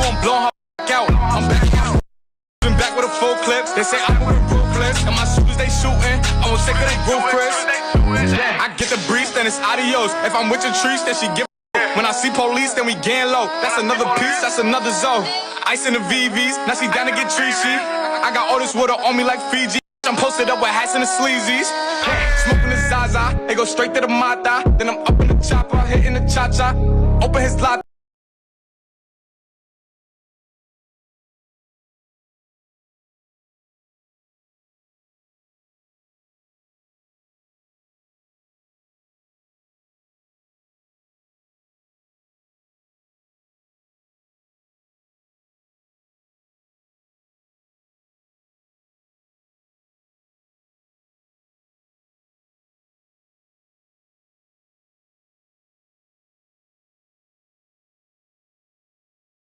I'm blowing her out. I'm back out. Back with a full clip. They say I'm moving ruthless. And my shooters, they shooting. I won't take her, they roof Chris. I get the brief, then it's adios. If I'm with your trees, then she give. When I see police, then we gang low. That's another piece, that's another zone. Ice in the VVs, now she down to get treachy. I got all this water on me like Fiji. I'm posted up with hats and the sleazies. Smoking the Zaza, they go straight to the Mata. Then I'm up in the chopper, hitting the cha-cha. Open his lot.